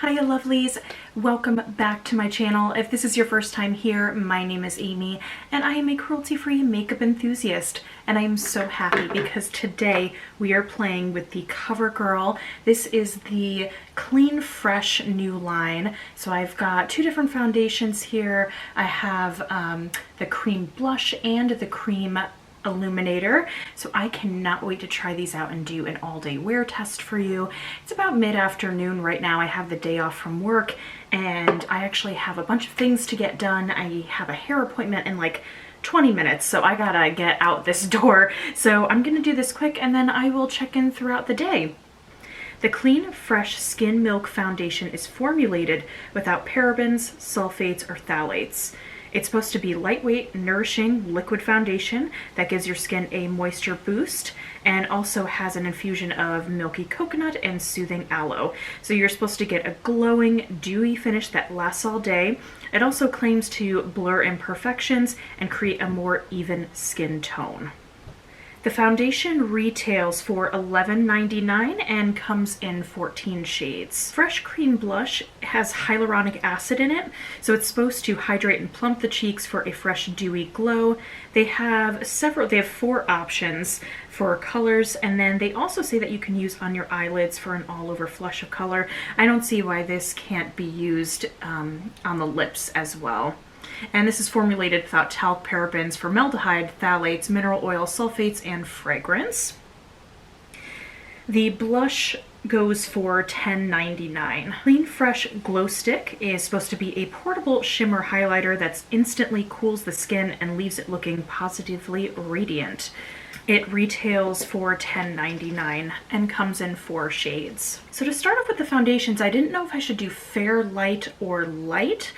Hiya lovelies, welcome back to my channel. If this is your first time here, my name is Amy and I am a cruelty-free makeup enthusiast, and I am so happy because today we are playing with the CoverGirl. This is the clean fresh new line. So I've got two different foundations here. I have the cream blush and the cream illuminator, so I cannot wait to try these out and do an all-day wear test for you. It's about mid-afternoon right now. I have the day off from work and I actually have a bunch of things to get done. I have a hair appointment in like 20 minutes, so I gotta get out this door. So I'm gonna do this quick and then I will check in throughout the day. The Clean Fresh Skin Milk Foundation is formulated without parabens, sulfates, or phthalates. It's supposed to be lightweight, nourishing liquid foundation that gives your skin a moisture boost and also has an infusion of milky coconut and soothing aloe. So you're supposed to get a glowing, dewy finish that lasts all day. It also claims to blur imperfections and create a more even skin tone. The foundation retails for $11.99 and comes in 14 shades. Fresh Cream Blush has hyaluronic acid in it, so it's supposed to hydrate and plump the cheeks for a fresh, dewy glow. They have 4 options for colors, and then they also say that you can use on your eyelids for an all-over flush of color. I don't see why this can't be used on the lips as well. And this is formulated without talc, parabens, formaldehyde, phthalates, mineral oil, sulfates, and fragrance. The blush goes for $10.99. Clean Fresh Glow Stick is supposed to be a portable shimmer highlighter that instantly cools the skin and leaves it looking positively radiant. It retails for $10.99 and comes in 4 shades. So to start off with the foundations, I didn't know if I should do fair, light, or light.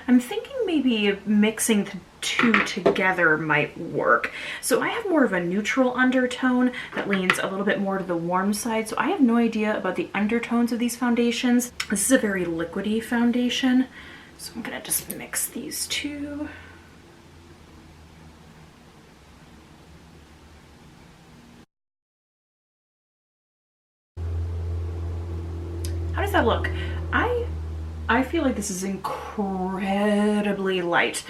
I'm thinking maybe mixing the two together might work. So I have more of a neutral undertone that leans a little bit more to the warm side. So I have no idea about the undertones of these foundations. This is a very liquidy foundation. So I'm gonna just mix these two. How does that look? I feel like this is incredibly light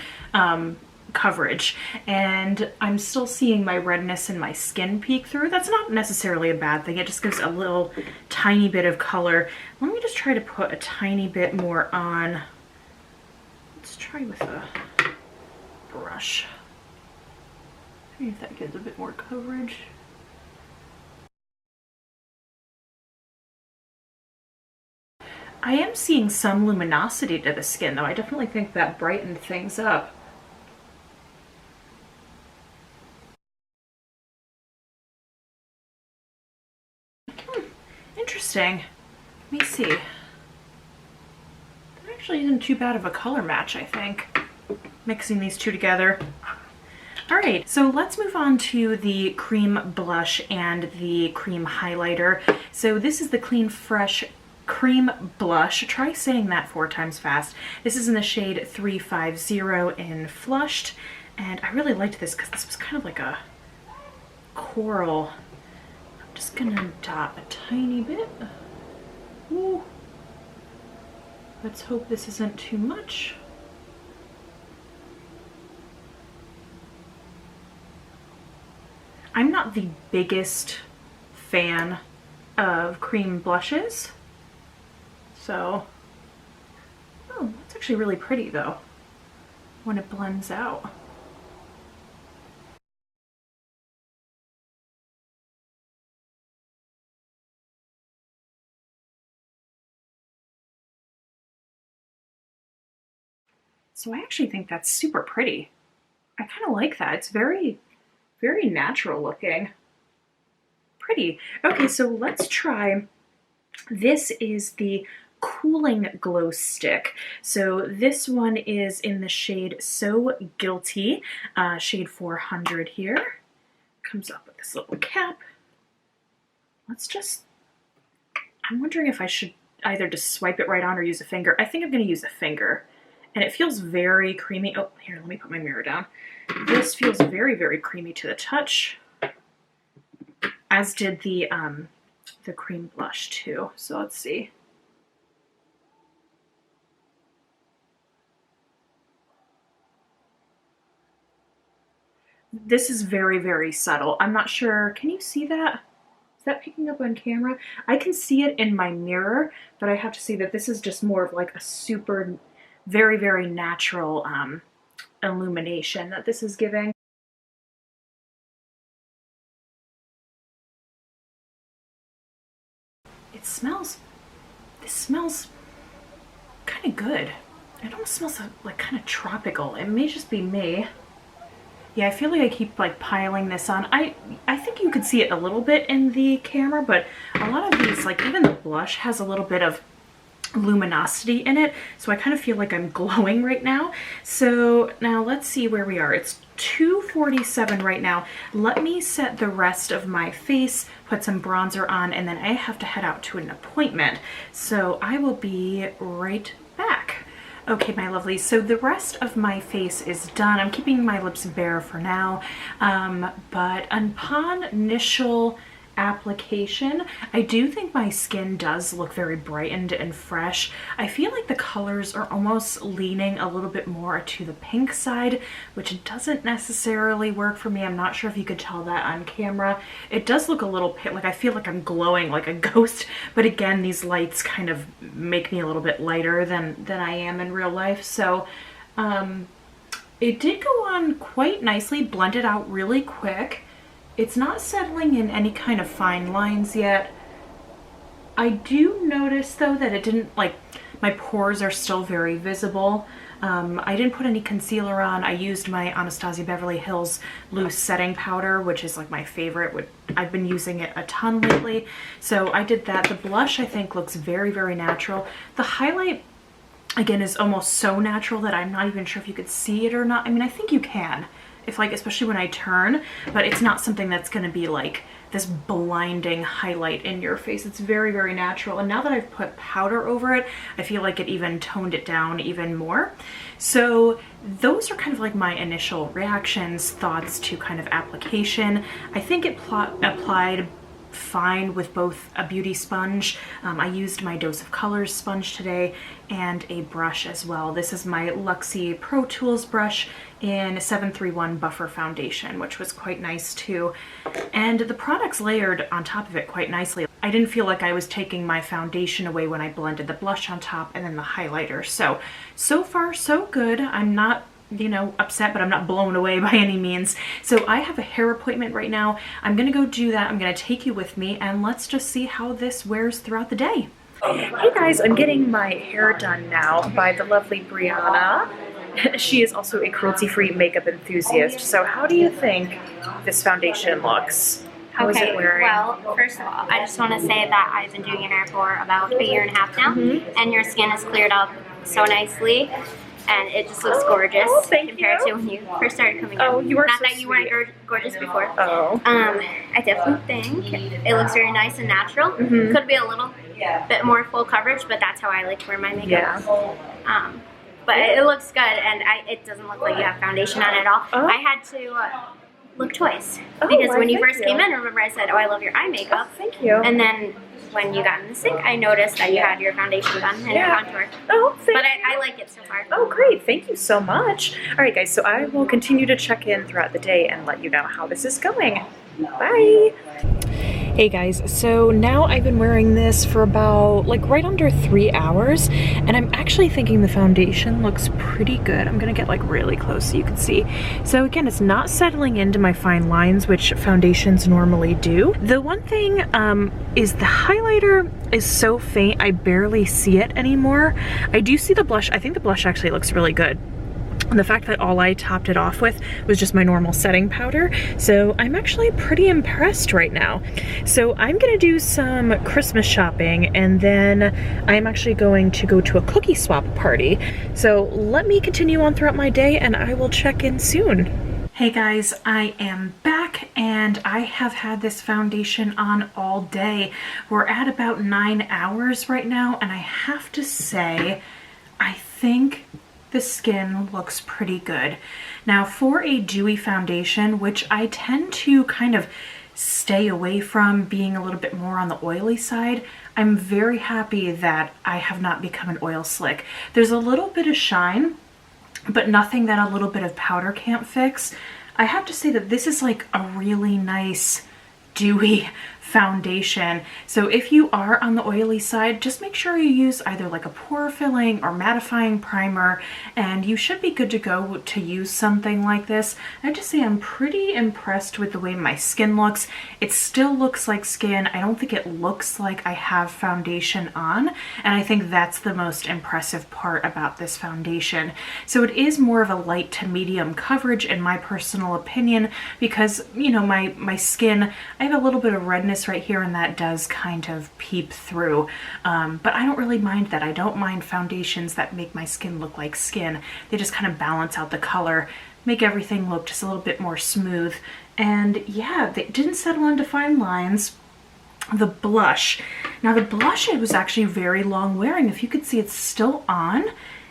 coverage, and I'm still seeing my redness in my skin peek through. That's not necessarily a bad thing. It just gives a little tiny bit of color. Let me just try to put a tiny bit more on. Let's try with a brush. See if that gives a bit more coverage. I am seeing some luminosity to the skin though. I definitely think that brightened things up. Interesting. Let me see. That actually isn't too bad of a color match, I think, mixing these two together. All right, so let's move on to the cream blush and the cream highlighter. So this is the Clean Fresh Cream Blush. Try saying that 4 times fast. This is in the shade 350 in Flushed, and I really liked this because this was kind of like a coral. I'm just gonna dot a tiny bit. Ooh. Let's hope this isn't too much. I'm not the biggest fan of cream blushes. So, oh, that's actually really pretty though, when it blends out. So I actually think that's super pretty. I kind of like that. It's very, very natural looking. Pretty. Okay, so let's try, this is the Cooling Glow Stick. So this one is in the shade So Guilty, shade 400 here. Comes up with this little cap. Let's just, I'm wondering if I should either just swipe it right on or use a finger. I think I'm going to use a finger. And it feels very creamy. Oh, here, let me put my mirror down. This feels very, very creamy to the touch. as did the cream blush too. So let's see. This is very, very subtle. I'm not sure, can you see that? Is that picking up on camera? I can see it in my mirror, but I have to say that this is just more of like a super, very, very natural illumination that this is giving. It smells, this smells kind of good. It almost smells like kind of tropical. It may just be me. Yeah, I feel like I keep like piling this on. I think you could see it a little bit in the camera, but a lot of these, like even the blush has a little bit of luminosity in it. So I kind of feel like I'm glowing right now. So now let's see where we are. It's 2:47 right now. Let me set the rest of my face, put some bronzer on, and then I have to head out to an appointment. So I will be right back. Okay, my lovelies, so the rest of my face is done. I'm keeping my lips bare for now, but upon initial application, I do think my skin does look very brightened and fresh. I feel like the colors are almost leaning a little bit more to the pink side, which doesn't necessarily work for me. I'm not sure if you could tell that on camera. It does look a little like I feel like I'm glowing like a ghost, but again, these lights kind of make me a little bit lighter than I am in real life. So it did go on quite nicely, blended out really quick. It's not settling in any kind of fine lines yet. I do notice though that it didn't, like, my pores are still very visible. I didn't put any concealer on. I used my Anastasia Beverly Hills loose setting powder, which is like my favorite. I've been using it a ton lately. So I did that. The blush I think looks very, very natural. The highlight, again, is almost so natural that I'm not even sure if you could see it or not. I mean, I think you can. If like, especially when I turn, but it's not something that's going to be like this blinding highlight in your face. It's very, very natural. And now that I've put powder over it, I feel like it even toned it down even more. So those are kind of like my initial reactions, thoughts to kind of application. I think it applied fine with both a beauty sponge. I used my Dose of Colors sponge today and a brush as well. This is my Luxie Pro Tools brush in 731 Buffer Foundation, which was quite nice too. And the products layered on top of it quite nicely. I didn't feel like I was taking my foundation away when I blended the blush on top and then the highlighter. So far so good. I'm not, you know, upset, but I'm not blown away by any means. So I have a hair appointment right now. I'm gonna go do that. I'm gonna take you with me and let's just see how this wears throughout the day. Hey guys, I'm getting my hair done now by the lovely Brianna. She is also a cruelty-free makeup enthusiast. So how do you think this foundation looks? How is it wearing? Well, first of all, I just want to say that I've been doing your hair for about a year and a half now, and your skin has cleared up so nicely, and it just looks gorgeous compared to when you first started coming out. Oh, you are Not so that you weren't gorgeous before. Oh. I definitely think it looks very nice and natural. Could be a little bit more full coverage, but that's how I like to wear my makeup. Yeah. But it looks good, and it doesn't look like you have foundation on at all. I had to look twice because when you first came in, remember I said, "Oh, I love your eye makeup." Oh, thank you. And then when you got in the sink, I noticed that you had your foundation done and your contour. Oh, thank But you. I like it so far. Oh, great. Thank you so much. All right, guys, so I will continue to check in throughout the day and let you know how this is going. Bye. Hey guys, so now I've been wearing this for about like right under 3 hours, and I'm actually thinking the foundation looks pretty good. I'm gonna get like really close so you can see. So again, it's not settling into my fine lines, which foundations normally do. The one thing is the highlighter is so faint, I barely see it anymore. I do see the blush. I think the blush actually looks really good. And the fact that all I topped it off with was just my normal setting powder. So I'm actually pretty impressed right now. So I'm gonna do some Christmas shopping, and then I'm actually going to go to a cookie swap party. So let me continue on throughout my day and I will check in soon. Hey guys, I am back and I have had this foundation on all day. We're at about 9 hours right now, and I have to say, I think the skin looks pretty good. Now for a dewy foundation, which I tend to kind of stay away from being a little bit more on the oily side, I'm very happy that I have not become an oil slick. There's a little bit of shine, but nothing that a little bit of powder can't fix. I have to say that this is like a really nice dewy foundation. So if you are on the oily side, just make sure you use either like a pore filling or mattifying primer, and you should be good to go to use something like this. I have to say I'm pretty impressed with the way my skin looks. It still looks like skin. I don't think it looks like I have foundation on, and I think that's the most impressive part about this foundation. So it is more of a light to medium coverage in my personal opinion, because you know, my skin, I have a little bit of redness right here, and that does kind of peep through, but I don't really mind that. I don't mind foundations that make my skin look like skin. They just kind of balance out the color, make everything look just a little bit more smooth. And yeah, they didn't settle on defined lines. The blush, now the blush, it was actually very long wearing. If you could see, it's still on,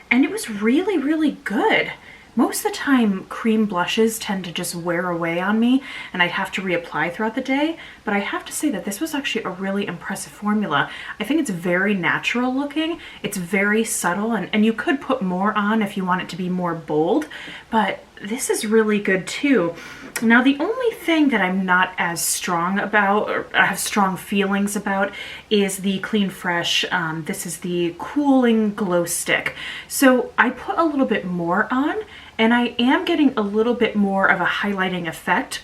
and it was really, really good. Most of the time, cream blushes tend to just wear away on me, and I'd have to reapply throughout the day, but I have to say that this was actually a really impressive formula. I think it's very natural looking, it's very subtle, and you could put more on if you want it to be more bold, but this is really good too. Now, the only thing that I'm not as strong about, or I have strong feelings about, is the Clean Fresh. This is the Cooling Glow Stick. So I put a little bit more on, and I am getting a little bit more of a highlighting effect.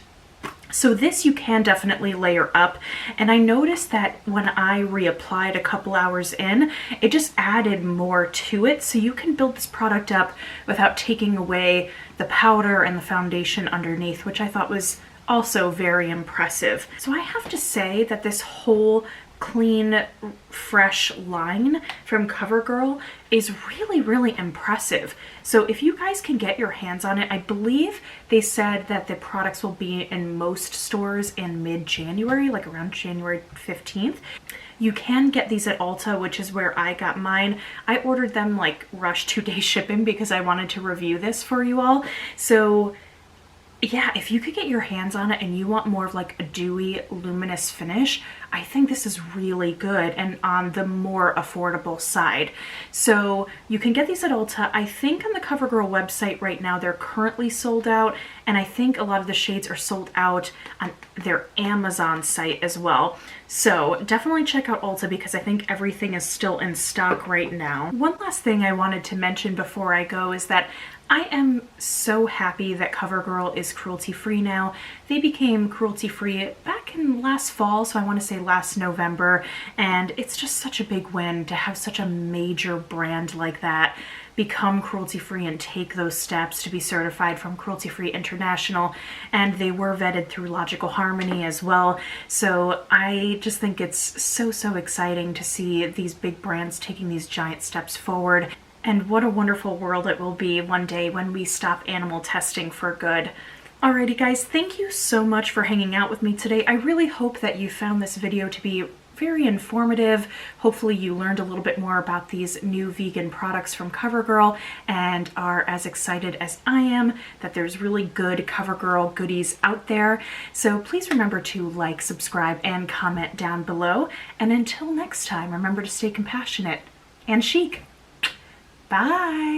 So this you can definitely layer up, and I noticed that when I reapplied a couple hours in, it just added more to it. So you can build this product up without taking away the powder and the foundation underneath, which I thought was also very impressive. So I have to say that this whole Clean Fresh line from CoverGirl is really, really impressive. So if you guys can get your hands on it, I believe they said that the products will be in most stores in mid-January, like around January 15th. You can get these at Ulta, which is where I got mine. I ordered them like rush 2-day shipping because I wanted to review this for you all. So yeah, if you could get your hands on it and you want more of like a dewy, luminous finish, I think this is really good and on the more affordable side. So you can get these at Ulta. I think on the CoverGirl website right now, they're currently sold out, and I think a lot of the shades are sold out on their Amazon site as well. So definitely check out Ulta because I think everything is still in stock right now. One last thing I wanted to mention before I go is that I am so happy that CoverGirl is cruelty-free now. They became cruelty-free back in last fall, so I want to say last November, and it's just such a big win to have such a major brand like that become cruelty-free and take those steps to be certified from Cruelty-Free International, and they were vetted through Logical Harmony as well. So I just think it's so, so exciting to see these big brands taking these giant steps forward. And what a wonderful world it will be one day when we stop animal testing for good. Alrighty guys, thank you so much for hanging out with me today. I really hope that you found this video to be very informative. Hopefully you learned a little bit more about these new vegan products from CoverGirl and are as excited as I am that there's really good CoverGirl goodies out there. So please remember to like, subscribe, and comment down below. And until next time, remember to stay compassionate and chic. Bye!